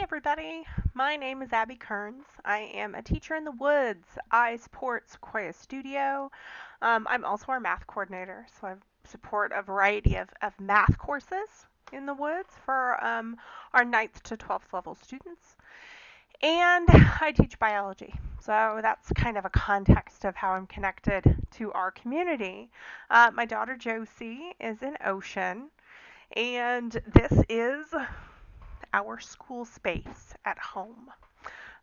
everybody, my name is Abby Kerns. I am a teacher in the woods. I support Sequoia Studio. I'm also our math coordinator, so I support a variety of math courses in the woods for our ninth to 12th level students. And I teach biology. So that's kind of a context of how I'm connected to our community. My daughter Josie is in Ocean, and this is our school space at home.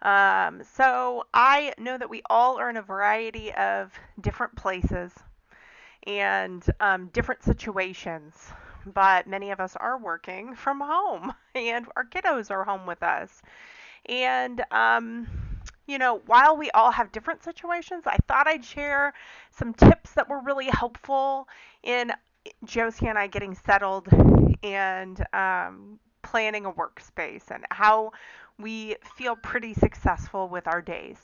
So I know that we all are in a variety of different places and different situations, but many of us are working from home and our kiddos are home with us. And while we all have different situations, I thought I'd share some tips that were really helpful in Josie and I getting settled and planning a workspace and how we feel pretty successful with our days.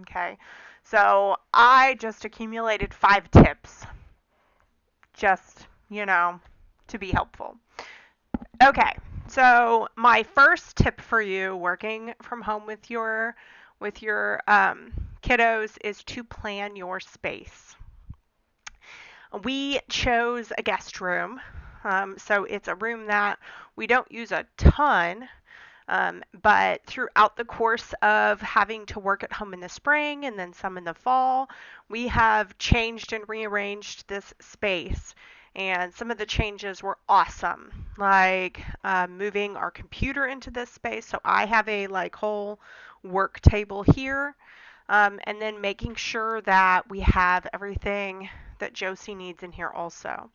Okay, so I just accumulated 5 tips just, to be helpful. Okay, so my first tip for you working from home with your kiddos is to plan your space. We chose a guest room, so it's a room that we don't use a ton, but throughout the course of having to work at home in the spring and then some in the fall, we have changed and rearranged this space. And some of the changes were awesome, like moving our computer into this space. So I have a whole work table here, and then making sure that we have everything that Josie needs in here also.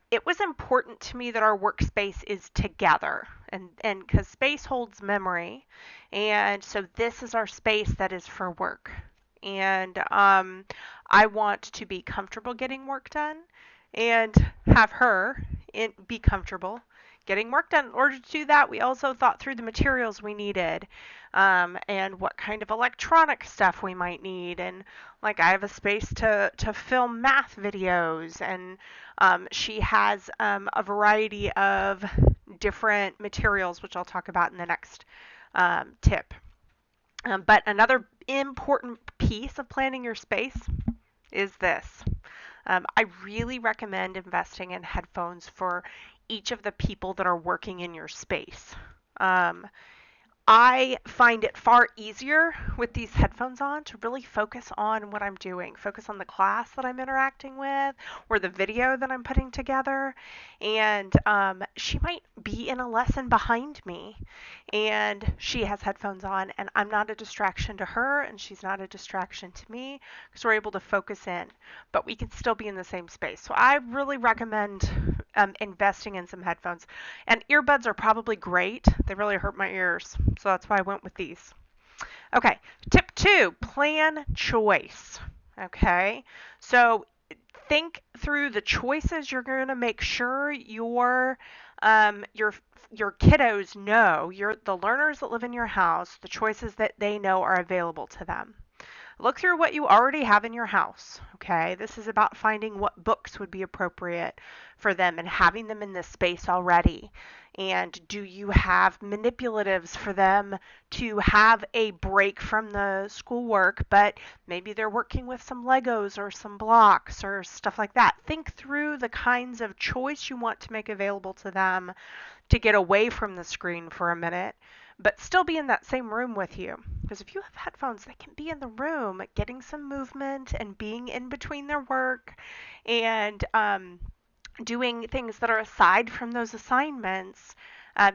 It was important to me that our workspace is together, and because space holds memory, and so this is our space that is for work. And I want to be comfortable getting work done and have her be comfortable getting work done. In order to do that, we also thought through the materials we needed, and what kind of electronic stuff we might need. And like I have a space to film math videos, and she has a variety of different materials, which I'll talk about in the next tip. But another important piece of planning your space is this. I really recommend investing in headphones for each of the people that are working in your space. I find it far easier with these headphones on to really focus on what I'm doing, focus on the class that I'm interacting with or the video that I'm putting together. And she might be in a lesson behind me and she has headphones on, and I'm not a distraction to her and she's not a distraction to me because we're able to focus in, but we can still be in the same space. So I really recommend investing in some headphones. And earbuds are probably great. They really hurt my ears, so that's why I went with these. Okay, tip 2, plan choice. Okay, so think through the choices you're going to make sure your kiddos know, the learners that live in your house, the choices that they know are available to them. Look through what you already have in your house, okay? This is about finding what books would be appropriate for them and having them in this space already. And do you have manipulatives for them to have a break from the schoolwork, but maybe they're working with some Legos or some blocks or stuff like that. Think through the kinds of choice you want to make available to them to get away from the screen for a minute, but still be in that same room with you. Because if you have headphones, they can be in the room, getting some movement and being in between their work and doing things that are aside from those assignments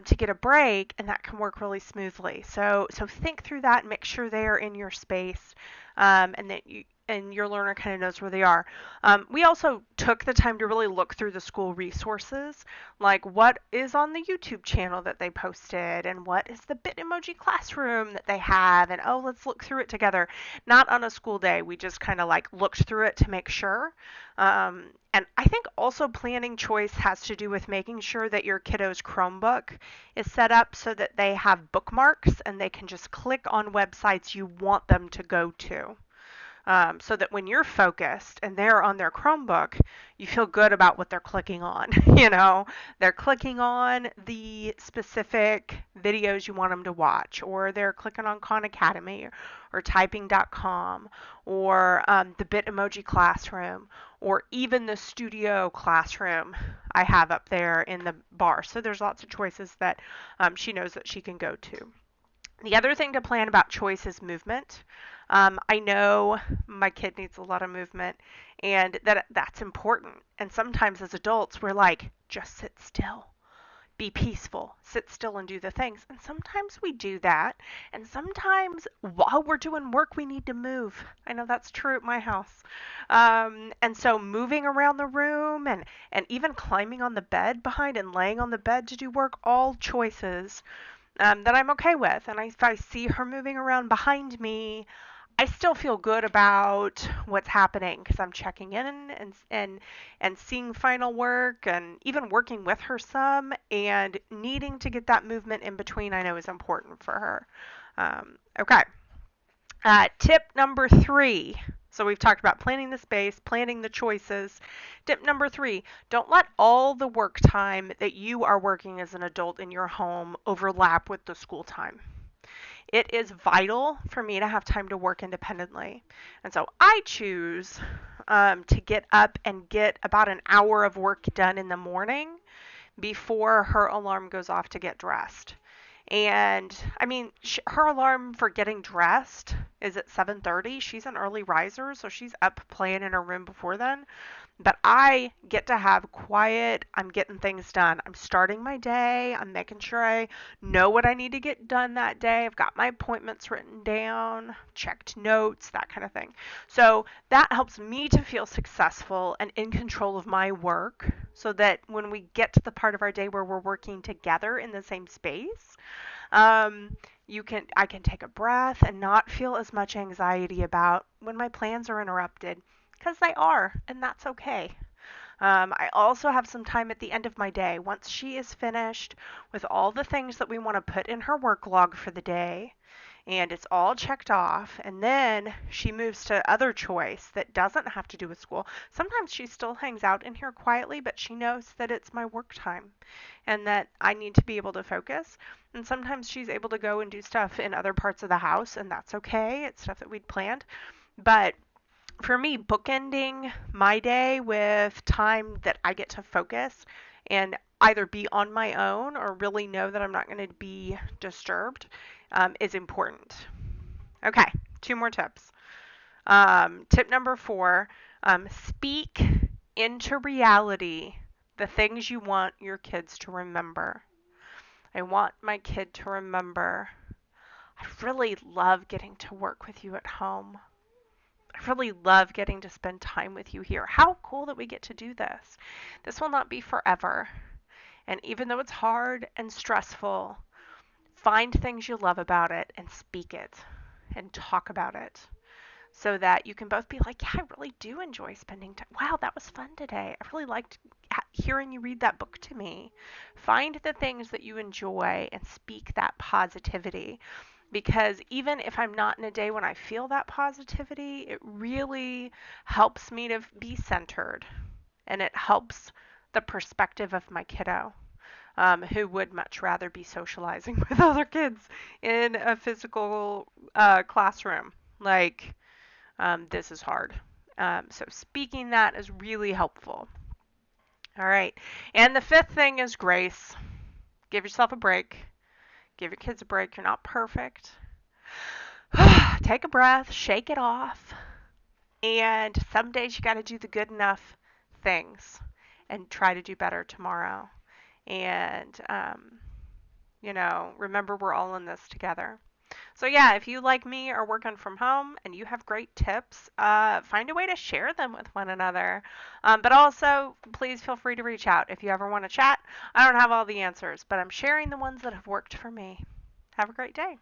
to get a break, and that can work really smoothly. So think through that and make sure they are in your space, and that your learner kind of knows where they are. We also took the time to really look through the school resources, like what is on the YouTube channel that they posted, and what is the Bitmoji classroom that they have, and let's look through it together. Not on a school day, we just kind of looked through it to make sure. And I think also planning choice has to do with making sure that your kiddo's Chromebook is set up so that they have bookmarks and they can just click on websites you want them to go to. so that when you're focused and they're on their Chromebook, you feel good about what they're clicking on. They're clicking on the specific videos you want them to watch, or they're clicking on Khan Academy or typing.com or the Bitmoji Classroom or even the Studio Classroom I have up there in the bar. So there's lots of choices that she knows that she can go to. The other thing to plan about choice is movement. I know my kid needs a lot of movement, and that's important. And sometimes as adults, we're like, just sit still, be peaceful, sit still and do the things. And sometimes we do that. And sometimes while we're doing work, we need to move. I know that's true at my house. And so moving around the room and even climbing on the bed behind and laying on the bed to do work, all choices that I'm okay with. And if I see her moving around behind me, I still feel good about what's happening because I'm checking in and seeing final work and even working with her some, and needing to get that movement in between I know is important for her. Okay. Tip number 3. So we've talked about planning the space, planning the choices. Tip number 3, don't let all the work time that you are working as an adult in your home overlap with the school time. It is vital for me to have time to work independently. And so I choose to get up and get about an hour of work done in the morning before her alarm goes off to get dressed. And I mean, her alarm for getting dressed is at 7:30. She's an early riser, so she's up playing in her room before then. But I get to have quiet. I'm getting things done. I'm starting my day. I'm making sure I know what I need to get done that day. I've got my appointments written down, checked notes, that kind of thing. So that helps me to feel successful and in control of my work, so that when we get to the part of our day where we're working together in the same space, um, I can take a breath and not feel as much anxiety about when my plans are interrupted, because they are, and that's okay. I also have some time at the end of my day, once she is finished with all the things that we want to put in her work log for the day, and it's all checked off, and then she moves to other choice that doesn't have to do with school. Sometimes she still hangs out in here quietly, but she knows that it's my work time and that I need to be able to focus. And sometimes she's able to go and do stuff in other parts of the house, and that's okay. It's stuff that we'd planned. But for me, bookending my day with time that I get to focus and either be on my own or really know that I'm not going to be disturbed is important. Okay, 2 more tips. Tip number 4, speak into reality the things you want your kids to remember. I want my kid to remember, I really love getting to work with you at home. I really love getting to spend time with you here. How cool that we get to do this. This will not be forever. And even though it's hard and stressful, find things you love about it and speak it and talk about it, so that you can both be like, yeah, I really do enjoy spending time. Wow, that was fun today. I really liked hearing you read that book to me. Find the things that you enjoy and speak that positivity. Because even if I'm not in a day when I feel that positivity, it really helps me to be centered, and it helps the perspective of my kiddo, who would much rather be socializing with other kids in a physical classroom. Like, this is hard. So speaking that is really helpful. All right. And the 5th thing is grace. Give yourself a break. Give your kids a break. You're not perfect. Take a breath, shake it off. And some days you got to do the good enough things and try to do better tomorrow. And, remember, we're all in this together. So yeah, if you, like me, are working from home and you have great tips, find a way to share them with one another. But also, please feel free to reach out if you ever want to chat. I don't have all the answers, but I'm sharing the ones that have worked for me. Have a great day.